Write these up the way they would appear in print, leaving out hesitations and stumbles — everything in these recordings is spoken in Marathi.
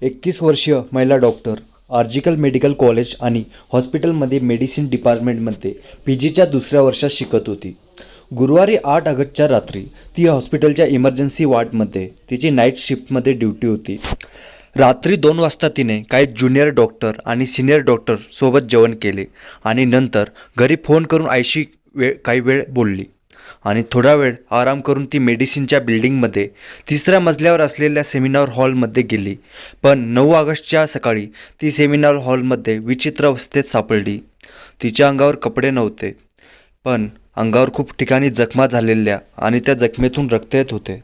31 वर्षीय महिला डॉक्टर आर्जिकल मेडिकल कॉलेज आणि हॉस्पिटलमध्ये मेडिसिन डिपार्टमेंटमध्ये PGच्या दुसऱ्या वर्षात शिकत होती. गुरुवारी 8 ऑगस्टच्या रात्री ती हॉस्पिटलच्या इमर्जन्सी वॉर्डमध्ये तिची नाईट शिफ्टमध्ये ड्युटी होती. रात्री 2 वाजता तिने काही ज्युनियर डॉक्टर आणि सिनियर डॉक्टर सोबत जेवण केले आणि नंतर घरी फोन करून आईशी काही वेळ बोलली आणि थोडा वेळ आराम करून ती मेडिसिनच्या बिल्डिंगमध्ये 3ऱ्या मजल्यावर असलेल्या सेमिनार हॉलमध्ये गेली. पण 9 ऑगस्टच्या सकाळी ती सेमिनार हॉलमध्ये विचित्र अवस्थेत सापडली. तिच्या अंगावर कपडे नव्हते, पण अंगावर खूप ठिकाणी जखमा झालेल्या आणि त्या जखमेतून रक्त येत होते.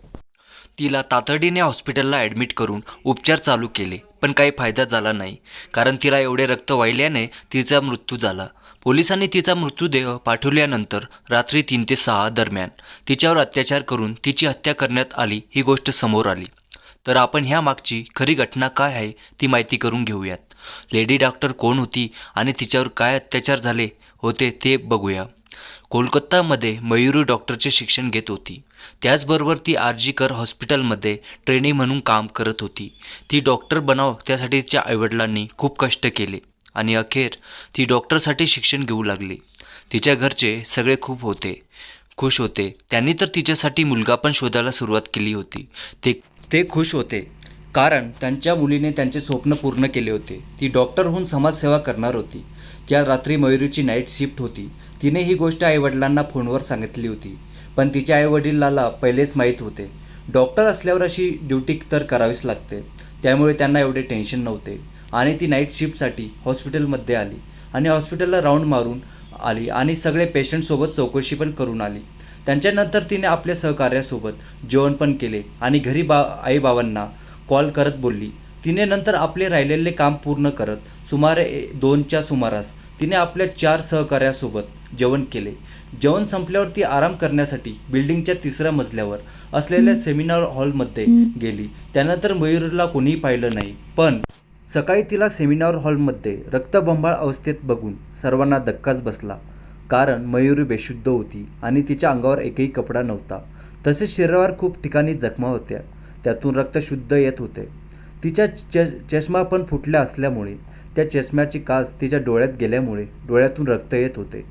तिला तातडीने हॉस्पिटलला ॲडमिट करून उपचार चालू केले, पण काही फायदा झाला नाही, कारण तिला एवढे रक्त वाहिल्याने तिचा मृत्यू झाला. पोलिसांनी तिचा मृतदेह पाठवल्यानंतर रात्री 3 ते 6 दरम्यान तिच्यावर अत्याचार करून तिची हत्या करण्यात आली ही गोष्ट समोर आली. तर आपण ह्या मागची खरी घटना काय आहे ती माहिती करून घेऊयात. लेडी डॉक्टर कोण होती आणि तिच्यावर काय अत्याचार झाले होते ते बघूया. कोलकातामध्ये मयुरी डॉक्टरचे शिक्षण घेत होती. त्याचबरोबर ती आर्जीकर हॉस्पिटलमध्ये ट्रेनी म्हणून काम करत होती. ती डॉक्टर बनाव त्यासाठी तिच्या आईवडिलांनी खूप कष्ट केले आणि अखेर ती डॉक्टरसाठी शिक्षण घेऊ लागली. तिच्या घरचे सगळे खूप खुश होते. त्यांनी तर तिच्यासाठी मुलगा पण शोधायला सुरुवात केली होती. ते खुश होते कारण त्यांच्या मुलीने त्यांचे स्वप्न पूर्ण केले होते. ती डॉक्टर होऊन समाजसेवा करणार होती. त्या रात्री मयुरीची नाईट शिफ्ट होती. तिने ही गोष्ट आईवडिलांना फोनवर सांगितली होती, पण तिच्या आईवडिलाला पहिलेच माहीत होते. डॉक्टर असल्यावर अशी ड्युटी तर करावीच लागते, त्यामुळे त्यांना एवढे टेन्शन नव्हते. आणि ती नाईट शिफ्टसाठी हॉस्पिटलमध्ये आली आणि हॉस्पिटलला राऊंड मारून आली आणि सगळे पेशंटसोबत चौकशी पण करून आली. त्यांच्यानंतर तिने आपल्या सहकार्यासोबत जेवण पण केले आणि घरी आईबाबांना कॉल करत बोलली. तिने नंतर आपले राहिलेले काम पूर्ण करत सुमारे 2च्या सुमारास तिने आपल्या 4 सहकार्यासोबत जेवण केले. जेवण संपल्यावर ती आराम करण्यासाठी बिल्डिंगच्या 3ऱ्या मजल्यावर असलेल्या सेमिनार हॉलमध्ये गेली. त्यानंतर मयुरीला कोणीही पाहिलं नाही, पण सकाळी तिला सेमिनार हॉलमध्ये रक्तबंबाळ अवस्थेत बघून सर्वांना धक्काच बसला, कारण मयुरी बेशुद्ध होती आणि तिच्या अंगावर एकही कपडा नव्हता. तसेच शरीरावर खूप ठिकाणी जखमा होत्या, त्यातून रक्त शुद्ध येत होते. तिच्या चष्मा पण फुटल्या असल्यामुळे त्या चष्म्याची काच तिच्या डोळ्यात गेल्यामुळे डोळ्यातून रक्त येत होते.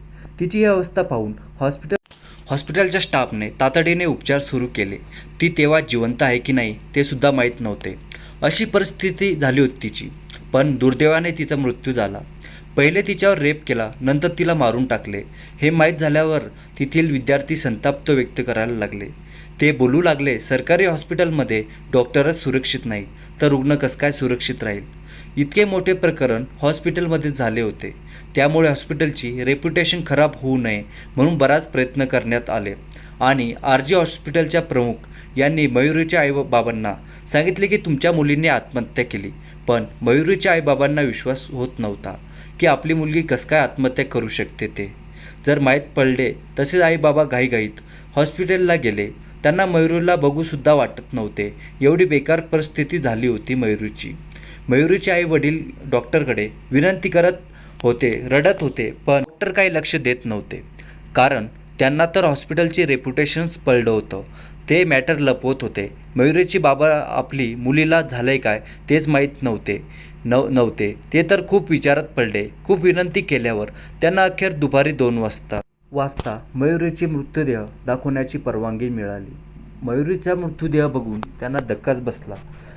तिची ही अवस्था पाहून हॉस्पिटलच्या स्टाफने तातडीने उपचार सुरू केले. ती तेव्हा जिवंत आहे की नाही ते सुद्धा माहीत नव्हते. अशी परिस्थिती झाली होती तिची. पण दुर्दैवाने तिचा मृत्यू झाला. पहिले तिच्यावर रेप केला, नंतर तिला मारून टाकले. हे माहीत झाल्यावर तेथील विद्यार्थी संताप व्यक्त करायला लागले. ते बोलू लागले, सरकारी हॉस्पिटलमध्ये डॉक्टरच सुरक्षित नाही तर रुग्ण कसं काय सुरक्षित राहील. इतके मोठे प्रकरण हॉस्पिटलमध्ये झाले होते, त्यामुळे हॉस्पिटलची रेप्युटेशन खराब होऊ नये म्हणून बराच प्रयत्न करण्यात आले. आणि RG हॉस्पिटलच्या प्रमुख यांनी मयुरीच्या आईबाबांना सांगितले की तुमच्या मुलीने आत्महत्या केली. पण मयुरीच्या आईबाबांना विश्वास होत नव्हता की आपली मुलगी कसं काय आत्महत्या करू शकते. ते जर माहीत पडले तसेच आईबाबा घाईघाईत हॉस्पिटलला गेले. त्यांना मयुरीला बघूसुद्धा वाटत नव्हते, एवढी बेकार परिस्थिती झाली होती मयुरीची. मयुरीचे आई वडील डॉक्टरकडे विनंती करत होते, रडत होते, पण डॉक्टर काही लक्ष देत नव्हते, कारण त्यांना तर हॉस्पिटलची रेप्युटेशनच पडलं होतं. ते मॅटर लपवत होते. मयुरीची बाबा आपली मुलीला झालंय काय तेच माहीत नव्हते. ते तर खूप विचारात पडले. खूप विनंती केल्यावर त्यांना अखेर दुपारी 2 वाजता मयुरीची मृतदेह दाखवण्याची परवानगी मिळाली. मयुरीचा मृतदेह बघून त्यांना धक्काच बसला,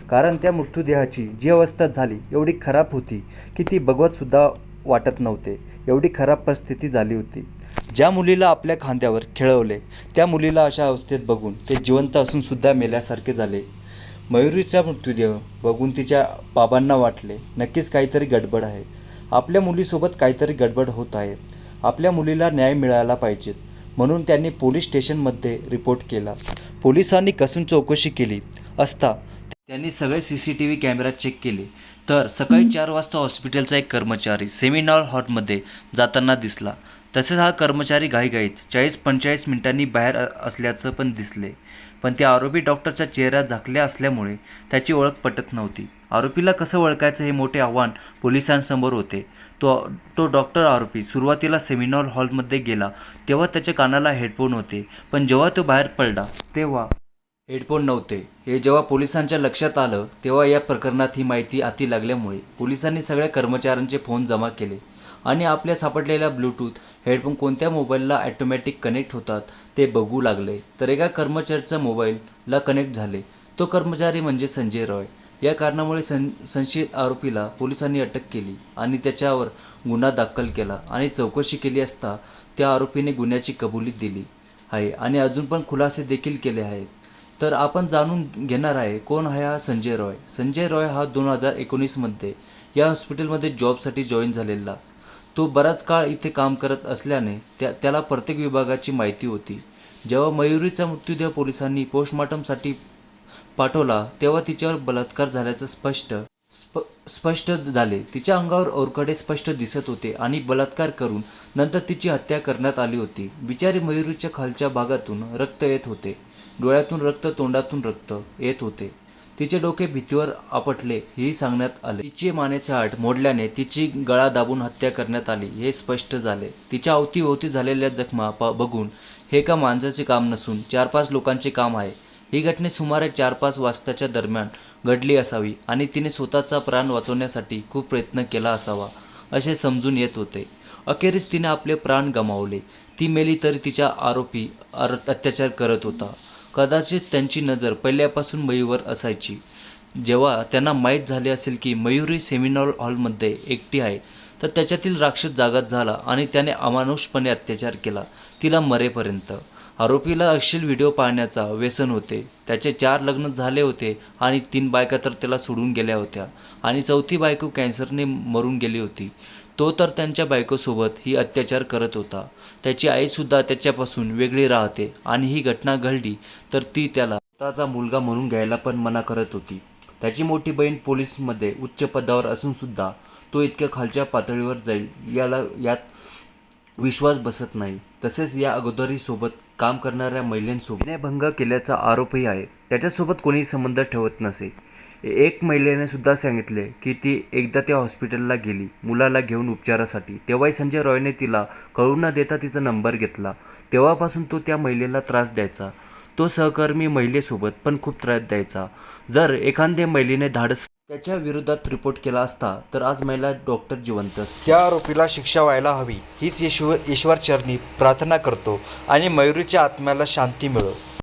कारण त्या मृतदेहाची जी अवस्था झाली एवढी खराब होती की ती बघवतसुद्धा वाटत नव्हते. एवढी खराब परिस्थिती झाली होती. ज्या मुलीला आपल्या खांद्यावर खेळवले त्या मुलीला अशा अवस्थेत बघून ते जिवंत असूनसुद्धा मेल्यासारखे झाले. मयुरीचा मृतदेह बघून तिच्या बाबांना वाटले, नक्कीच काहीतरी गडबड आहे. आपल्या मुलीसोबत काहीतरी गडबड होत आहे. आपल्या मुलीला न्याय मिळाला पाहिजे, म्हणून त्यांनी पोलीस स्टेशनमध्ये रिपोर्ट केला. पोलिसांनी कसून चौकशी केली असता त्यांनी सगळे CCTV कॅमेरा चेक केले, तर सकाळी 4 वाजता हॉस्पिटलचा एक कर्मचारी सेमिनार हॉलमध्ये जाताना दिसला. तसेच हा कर्मचारी घाईघाईत 40-45 मिनिटांनी बाहेर असल्याचं पण दिसले. पण त्या आरोपी डॉक्टरचा चेहरा झाकल्या असल्यामुळे त्याची ओळख पटत नव्हती. आरोपीला कसं ओळखायचं हे मोठे आव्हान पोलिसांसमोर होते. तो डॉक्टर आरोपी सुरुवातीला सेमिनार हॉलमध्ये गेला तेव्हा त्याच्या कानाला हेडफोन होते, पण जेव्हा तो बाहेर पडला तेव्हा हेडफोन नव्हते हे जेव्हा पोलिसांच्या लक्षात आलं तेव्हा या प्रकरणात ही माहिती हाती लागल्यामुळे पोलिसांनी सगळ्या कर्मचाऱ्यांचे फोन जमा केले आणि आपल्या सापडलेल्या ब्लूटूथ हेडफोन कोणत्या मोबाईलला ॲटोमॅटिक कनेक्ट होतात ते बघू लागले. तर एका कर्मचाऱ्याचा मोबाईलला कनेक्ट झाले. तो कर्मचारी म्हणजे संजय रॉय. या कारणामुळे संशयित आरोपीला पोलिसांनी अटक केली आणि त्याच्यावर गुन्हा दाखल केला आणि चौकशी केली असता त्या आरोपीने गुन्ह्याची कबुली दिली आहे आणि अजून पण खुलासे देखील केले आहेत. तर आपण जाणून घेणार आहे कोण आहे हा संजय रॉय. संजय रॉय हा 2019मध्ये या हॉस्पिटलमध्ये जॉबसाठी जॉईन झालेला. तो बराच काळ इथे काम करत असल्याने त्याला प्रत्येक विभागाची माहिती होती. जेव्हा मयुरीचा मृतदेह पोलिसांनी पोस्टमॉर्टमसाठी पाठवला तेव्हा तिच्यावर बलात्कार झाल्याचं स्पष्ट झाले. तिच्या अंगावर ओरखडे स्पष्ट दिसत होते आणि बलात्कार करून नंतर तिची हत्या करण्यात आली होती. बिचारी मयुरीच्या खालच्या भागातून रक्त येत होते. डोळ्यातून रक्त, तोंडातून रक्त येत होते. तिचे डोके भिंतीवर आपटले हेही सांगण्यात आले. तिची मानेचे हाड मोडल्याने तिची गळा दाबून हत्या करण्यात आली हे स्पष्ट झाले. तिच्या अवतीभोवती झालेल्या जखमा बघून हे एका माणसाचे काम नसून 4-5 लोकांचे काम आहे. ही घटना सुमारे 4-5 वाजताच्या दरम्यान घडली असावी आणि तिने स्वतःचा प्राण वाचवण्यासाठी खूप प्रयत्न केला असावा असे समजून येत होते. अखेरीस तिने आपले प्राण गमावले. ती मेली तरी तिचा आरोपी अत्याचार करत होता. कदाचित त्यांची नजर पहिल्यापासून मयूरवर असायची. जेव्हा त्यांना माहीत झाले असेल की मयुरी सेमिनार हॉलमध्ये एकटी आहे तर त्याच्यातील राक्षस जागाच झाला आणि त्याने अमानुषपणे अत्याचार केला, तिला मरेपर्यंत. आरोपीला अश्लील व्हिडिओ पाहण्याचा व्यसन होते. त्याचे 4 लग्न झाले होते आणि 3 बायका तर त्याला सोडून गेल्या होत्या आणि 4थी बायको कॅन्सरने मरून गेली होती. तो तर त्यांच्या बायकोसोबत ही अत्याचार करत होता. त्याची आईसुद्धा त्याच्यापासून वेगळी राहते आणि ही घटना घडली तर ती त्याला स्वतःचा मुलगा म्हणून घ्यायला पण मना करत होती. त्याची मोठी बहीण पोलीसमध्ये उच्च पदावर असूनसुद्धा तो इतक्या खालच्या पातळीवर जाईल यात विश्वास बसत नाही. तसेच या अगोदरही सोबत काम करणाऱ्या महिलांसोबत विनयभंग केल्याचा आरोपही आहे. त्याच्यासोबत कोणी संबंध ठेवत नसे. एक महिलेने सुद्धा सांगितले की ती एकदा त्या हॉस्पिटलला गेली मुलाला घेऊन उपचारासाठी. तेव्हाही संजय रॉयने तिला कळू न देता तिचा नंबर घेतला. तेव्हापासून तो त्या महिलेला त्रास द्यायचा. तो सहकर्मी महिलेसोबत पण खूप त्रास द्यायचा. जर एखाद्या महिलेने धाडस त्याच्या विरोधात रिपोर्ट केला असता तर आज महिला डॉक्टर जिवंत असती. त्या आरोपीला शिक्षा व्हायला हवी हीच ईश्वरचरणी प्रार्थना करतो आणि मयुरीच्या आत्म्याला शांती मिळो.